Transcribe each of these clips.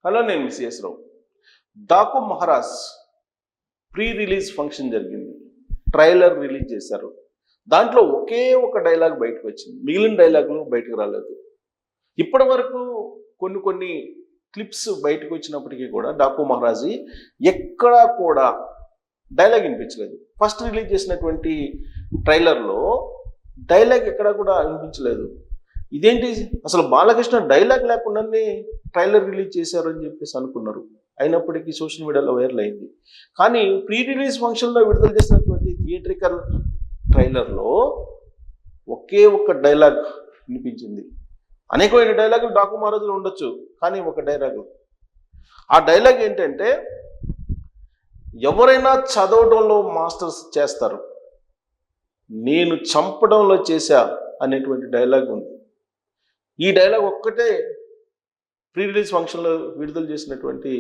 Hello, నేను CS Rao. Daaku Maharaj pre release function జరిగింది. Trailer release చేశారు. దాంట్లో ఒకే ఒక డైలాగ్ బయటకు వచ్చింది, మిగిలిన డైలాగులు బయటకు రాలేదు. ఇప్పటి వరకు కొన్ని క్లిప్స్ బయటకు వచ్చినప్పటికీ కూడా డాకు మహారాజ్ ఎక్కడా కూడా డైలాగ్ వినిపించలేదు. ఫస్ట్ రిలీజ్ చేసినటువంటి ట్రైలర్లో డైలాగ్ ఎక్కడా కూడా వినిపించలేదు. ఇదేంటి, అసలు బాలకృష్ణ డైలాగ్ లేకుండానే ట్రైలర్ రిలీజ్ చేశారు అని చెప్పేసి అనుకున్నారు. అయినప్పటికీ సోషల్ మీడియాలో వైరల్ అయింది. కానీ ప్రీ రిలీజ్ ఫంక్షన్లో విడుదల చేసినటువంటి థియేట్రికల్ ట్రైలర్లో ఒకే ఒక్క డైలాగ్ వినిపించింది. అనేకమైన డైలాగులు డాకు మహారాజులో ఉండొచ్చు, కానీ ఒక డైలాగు. ఆ డైలాగ్ ఏంటంటే, ఎవరైనా చదవడంలో మాస్టర్స్ చేస్తారు, నేను చంపడంలో చేశా అనేటువంటి డైలాగ్ ఉంది. ఈ డైలాగ్ ఒక్కటే ప్రీ రిలీజ్ ఫంక్షన్లో విడుదల చేసినటువంటి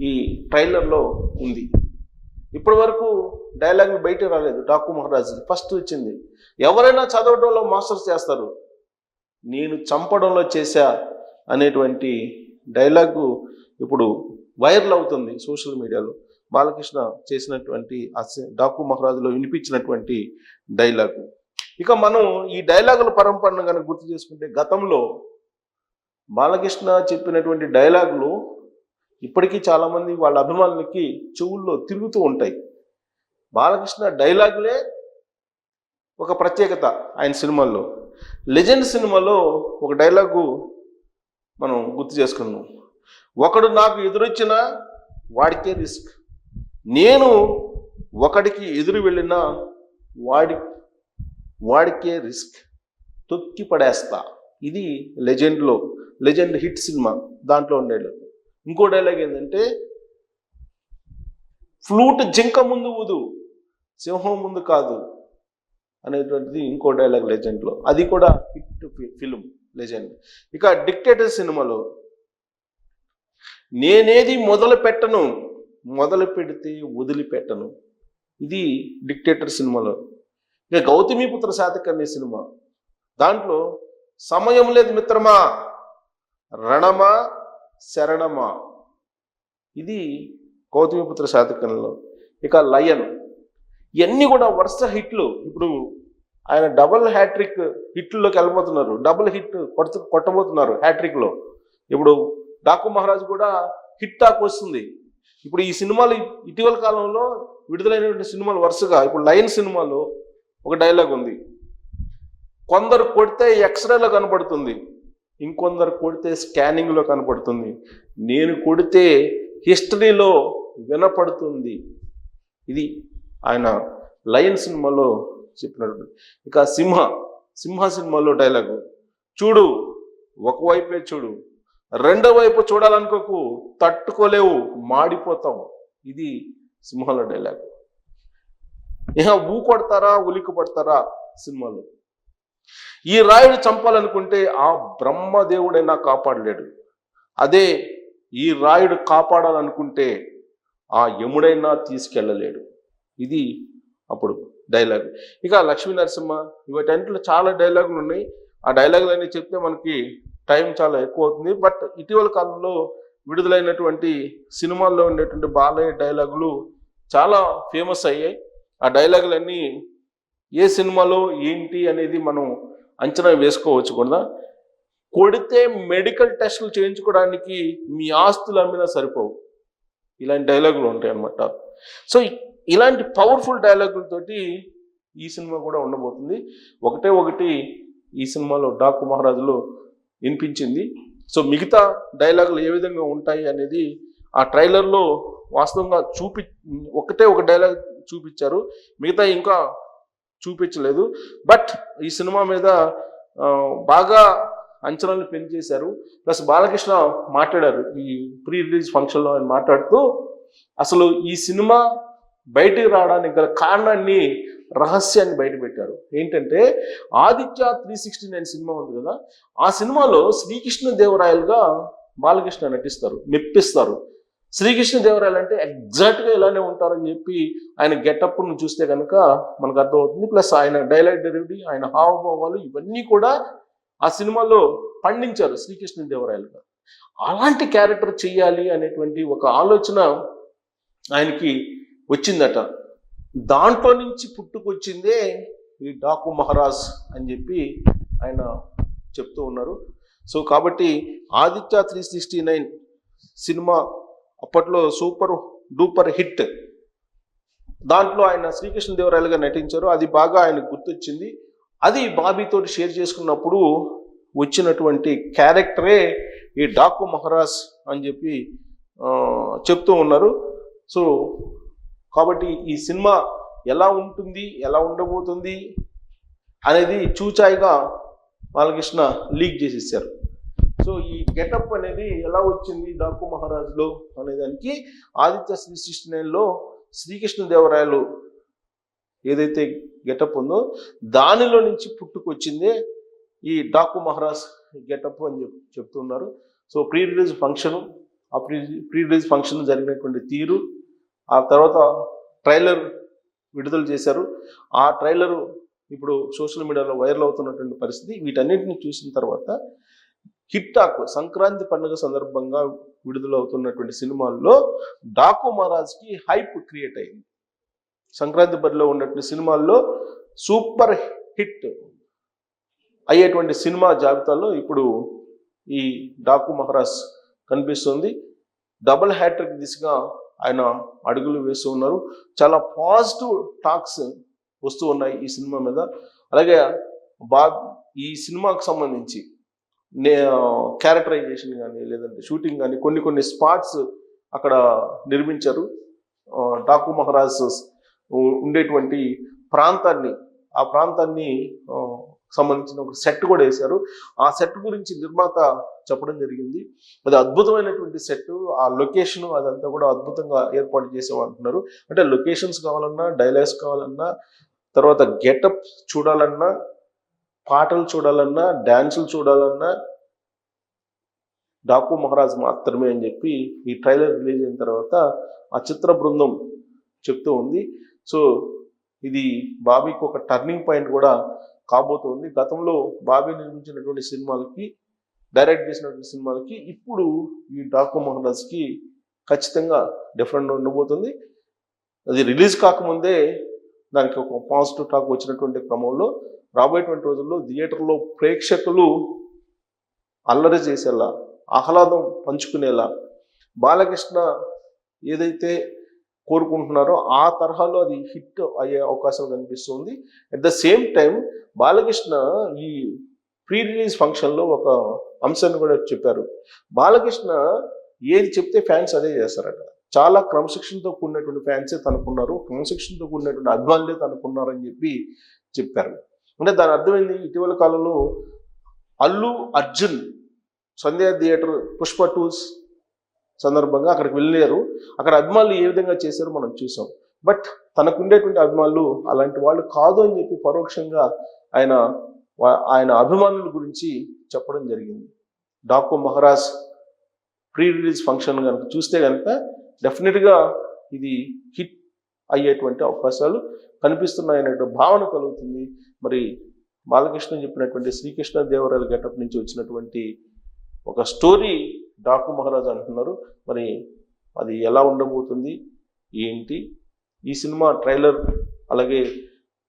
ఈ ట్రైలర్లో ఉంది. ఇప్పటి వరకు డైలాగ్ బయట రాలేదు. డాకు మహారాజ్ ఫస్ట్ వచ్చింది, ఎవరైనా చదవడంలో మాస్టర్స్ చేస్తారు, నేను చంపడంలో చేశా అనేటువంటి డైలాగు ఇప్పుడు వైరల్ అవుతుంది సోషల్ మీడియాలో. బాలకృష్ణ చేసినటువంటి డాకు మహారాజులో వినిపించినటువంటి డైలాగు. ఇక మనం ఈ డైలాగుల పరంపరను కనుక గుర్తు చేసుకుంటే, గతంలో బాలకృష్ణ చెప్పినటువంటి డైలాగులు ఇప్పటికీ చాలామంది వాళ్ళ అభిమానులకి చెవుల్లో తిరుగుతూ ఉంటాయి. బాలకృష్ణ డైలాగులే ఒక ప్రత్యేకత ఆయన సినిమాల్లో. లెజెండ్ సినిమాలో ఒక డైలాగు మనం గుర్తు చేసుకున్నాం, ఒకడు నాకు ఎదురొచ్చినా వాడికే రిస్క్, నేను ఒకడికి ఎదురు వెళ్ళినా వాడికే రిస్క్, తొక్కి పడేస్తా. ఇది లెజెండ్ హిట్ సినిమా, దాంట్లో ఉండే. ఇంకో డైలాగ్ ఏంటంటే, ఫ్లూట్ జింక ముందు ఊదు, సింహం ముందు కాదు అనేటువంటిది ఇంకో డైలాగ్ లెజెండ్లో. అది కూడా హిట్ ఫిల్మ్ లెజెండ్. ఇక డిక్టేటర్ సినిమాలో, నేనేది మొదలు పెట్టను, మొదలు పెడితే వదిలిపెట్టను. ఇది డిక్టేటర్ సినిమాలో. ఇక గౌతమిపుత్ర శాతకర్ణి సినిమా, దాంట్లో సమయం లేదు మిత్రమా, రణమా శరణమా. ఇది గౌతమిపుత్ర శాతకర్ణిలో. ఇక లయన్, ఇవన్నీ కూడా వరుస హిట్లు. ఇప్పుడు ఆయన డబుల్ హ్యాట్రిక్ హిట్లలోకి వెళ్ళిపోతున్నారు, డబుల్ హిట్ కొట్టబోతున్నారు హ్యాట్రిక్లో. ఇప్పుడు డాకు మహారాజ్ కూడా హిట్ టాక్ వస్తుంది. ఇప్పుడు ఈ సినిమాలు ఇటీవల కాలంలో విడుదలైనటువంటి సినిమాలు వరుసగా, ఇప్పుడు లయన్ సినిమాలో ఒక డైలాగ్ ఉంది, కొందరు కొడితే ఎక్స్రేలో కనపడుతుంది, ఇంకొందరు కొడితే స్కానింగ్లో కనపడుతుంది, నేను కొడితే హిస్టరీలో వినపడుతుంది. ఇది ఆయన లయన్ సినిమాలో చెప్పినట్టు. ఇక సింహ సినిమాలో డైలాగు, చూడు ఒకవైపే చూడు, రెండో వైపు చూడాలనుకోకు, తట్టుకోలేవు, మాడిపోతావు. ఇది సింహంలో డైలాగ్. ఇక ఊ కొడతారా ఉలిక్కి పడతారా సినిమాలో, ఈ రాయుడు చంపాలనుకుంటే ఆ బ్రహ్మదేవుడైనా కాపాడలేడు, అదే ఈ రాయుడు కాపాడాలనుకుంటే ఆ యముడైనా తీసుకెళ్ళలేడు. ఇది అప్పుడు డైలాగ్. ఇక లక్ష్మీ నరసింహ, ఇవాటింట్లో చాలా డైలాగులు ఉన్నాయి. ఆ డైలాగులు అన్నీ చెప్తే మనకి టైం చాలా ఎక్కువ అవుతుంది. బట్ ఇటీవల కాలంలో విడుదలైనటువంటి సినిమాల్లో ఉండేటువంటి బాలయ్య డైలాగులు చాలా ఫేమస్ అయ్యాయి. ఆ డైలాగులన్నీ ఏ సినిమాలో ఏంటి అనేది మనం అంచనా వేసుకోవచ్చు కూడా. కొడితే మెడికల్ టెస్టులు చేయించుకోవడానికి మీ ఆస్తులు అమ్మినా సరిపోవు, ఇలాంటి డైలాగులు ఉంటాయి అన్నమాట. సో ఇలాంటి పవర్ఫుల్ డైలాగులతోటి ఈ సినిమా కూడా ఉండబోతుంది. ఒకటి ఈ సినిమాలో డాకు మహారాజులో వినిపించింది. సో మిగతా డైలాగులు ఏ విధంగా ఉంటాయి అనేది ఆ ట్రైలర్లో వాస్తవంగా ఒకటే ఒక డైలాగ్ చూపించారు, మిగతా ఇంకా చూపించలేదు. బట్ ఈ సినిమా మీద బాగా అంచనాలు పెంచేశారు. ప్లస్ బాలకృష్ణ మాట్లాడారు ఈ ప్రీ రిలీజ్ ఫంక్షన్లో. ఆయన మాట్లాడుతూ అసలు ఈ సినిమా బయటికి రావడానికి గల కారణాన్ని, రహస్యాన్ని బయటపెట్టారు. ఏంటంటే, ఆదిత్య 369 సినిమా ఉంది కదా, ఆ సినిమాలో శ్రీకృష్ణదేవరాయలుగా బాలకృష్ణ నటిస్తారు, మెప్పిస్తారు. శ్రీకృష్ణదేవరాయలు అంటే ఎగ్జాక్ట్గా ఇలానే ఉంటారని చెప్పి ఆయన గెటప్ను చూస్తే కనుక మనకు అర్థమవుతుంది. ప్లస్ ఆయన డైలాగ్ డెలివరీ, ఆయన హావభావాలు, ఇవన్నీ కూడా ఆ సినిమాలో పండించారు శ్రీకృష్ణదేవరాయలుగా. అలాంటి క్యారెక్టర్ చెయ్యాలి అనేటువంటి ఒక ఆలోచన ఆయనకి వచ్చిందట. దాంట్లో నుంచి పుట్టుకొచ్చిందే ఈ డాకు మహారాజ్ అని చెప్పి ఆయన చెప్తూ ఉన్నారు. సో కాబట్టి ఆదిత్య 369 సినిమా అప్పట్లో సూపర్ డూపర్ హిట్. దాంట్లో ఆయన శ్రీకృష్ణదేవరాయలుగా నటించారు. అది బాగా ఆయనకు గుర్తొచ్చింది. అది బాబీతో షేర్ చేసుకున్నప్పుడు వచ్చినటువంటి క్యారెక్టరే ఈ డాకు మహారాజ్ అని చెప్పి చెప్తూ ఉన్నారు. సో కాబట్టి ఈ సినిమా ఎలా ఉంటుంది, ఎలా ఉండబోతుంది అనేది చూచాయిగా బాలకృష్ణ లీక్ చేసేసారు. సో ఈ గెటప్ అనేది ఎలా వచ్చింది డాకు మహారాజ్లో అనేదానికి ఆదిత్య 369లో శ్రీకృష్ణదేవరాయలు ఏదైతే గెటప్ ఉందో దానిలో నుంచి పుట్టుకొచ్చిందే ఈ డాకు మహారాజ్ గెటప్ అని చెప్తున్నారు. సో ప్రీ రిలీజ్ ఫంక్షను, ఆ ప్రీ రిలీజ్ ఫంక్షన్ జరిగినటువంటి తీరు, ఆ తర్వాత ట్రైలర్ విడుదల చేశారు. ఆ ట్రైలరు ఇప్పుడు సోషల్ మీడియాలో వైరల్ అవుతున్నటువంటి పరిస్థితి. వీటన్నిటిని చూసిన తర్వాత హిట్ టాక్ సంక్రాంతి పండుగ సందర్భంగా విడుదలవుతున్నటువంటి సినిమాల్లో డాకు మహారాజ్కి హైప్ క్రియేట్ అయింది. సంక్రాంతి బరిలో ఉన్నటువంటి సినిమాల్లో సూపర్ హిట్ అయ్యేటువంటి సినిమా జాబితాలో ఇప్పుడు ఈ డాకు మహారాజ్ కనిపిస్తుంది. డబుల్ హ్యాట్రిక్ దిశగా ఆయన అడుగులు వేస్తూ ఉన్నారు. చాలా పాజిటివ్ టాక్స్ వస్తూ ఉన్నాయి ఈ సినిమా మీద. అలాగే ఈ సినిమాకు సంబంధించి క్యారెక్టరైజేషన్ కానీ లేదంటే షూటింగ్ కానీ కొన్ని స్పాట్స్ అక్కడ నిర్మించారు. డాకు మహారాజ్ ఉండేటువంటి ఆ ప్రాంతాన్ని సంబంధించిన ఒక సెట్ కూడా వేశారు. ఆ సెట్ గురించి నిర్మాత చెప్పడం జరిగింది. అది అద్భుతమైనటువంటి సెట్, ఆ లొకేషన్ అదంతా కూడా అద్భుతంగా ఏర్పాటు చేసేవాళ్ళంటున్నారు. అంటే లొకేషన్స్ కావాలన్నా, డైలాగ్స్ కావాలన్నా, తర్వాత గెటప్ చూడాలన్నా, పాటలు చూడాలన్నా, డ్యాన్సులు చూడాలన్నా డాకు మహారాజ్ మాత్రమే అని చెప్పి ఈ ట్రైలర్ రిలీజ్ అయిన తర్వాత ఆ చిత్ర బృందం చెప్తూ ఉంది. సో ఇది బాబీకి ఒక టర్నింగ్ పాయింట్ కూడా కాబోతుంది. గతంలో బాబీ నిర్మించినటువంటి సినిమాలకి, డైరెక్ట్ చేసినటువంటి సినిమాలకి ఇప్పుడు ఈ డాకు మహారాజ్కి ఖచ్చితంగా డిఫరెంట్ ఉండబోతుంది. అది రిలీజ్ కాకముందే దానికి ఒక పాజిటివ్ టాక్ వచ్చినటువంటి క్రమంలో రాబోయేటువంటి రోజుల్లో థియేటర్లో ప్రేక్షకులు అల్లరి చేసేలా, ఆహ్లాదం పంచుకునేలా బాలకృష్ణ ఏదైతే కోరుకుంటున్నారో ఆ తరహాలో అది హిట్ అయ్యే అవకాశం కనిపిస్తుంది. At the same time Balakrishna ఈ ప్రీ రిలీజ్ ఫంక్షన్లో ఒక అంశాన్ని కూడా చెప్పారు. బాలకృష్ణ ఏది చెప్తే ఫ్యాన్స్ అదే చేస్తారట. చాలా క్రమశిక్షణతో కూడినటువంటి ఫ్యాన్సే తనకున్నారు, క్రమశిక్షణతో కూడినటువంటి అభిమానులే తనకున్నారు అని చెప్పి చెప్పారు. అంటే దాని అర్థమైంది, ఇటీవల కాలంలో అల్లు అర్జున్ సంధ్యా థియేటర్ పుష్ప 2 సందర్భంగా అక్కడికి వెళ్ళారు. అక్కడ అభిమానులు ఏ విధంగా చేశారో మనం చూసాం. బట్ తనకుండేటువంటి అభిమానులు అలాంటి వాళ్ళు కాదు అని చెప్పి పరోక్షంగా ఆయన అభిమానుల గురించి చెప్పడం జరిగింది. Daaku Maharaj pre release function కనుక చూస్తే కనుక డెఫినెట్గా ఇది హిట్ అయ్యేటువంటి అవకాశాలు కనిపిస్తున్నాయనే భావన కలుగుతుంది. మరి బాలకృష్ణ చెప్పినటువంటి శ్రీకృష్ణదేవరాయల గెటప్ నుంచి వచ్చినటువంటి ఒక స్టోరీ డాకు మహారాజ్ అంటున్నారు. మరి అది ఎలా ఉండబోతుంది ఏంటి? ఈ సినిమా ట్రైలర్ అలాగే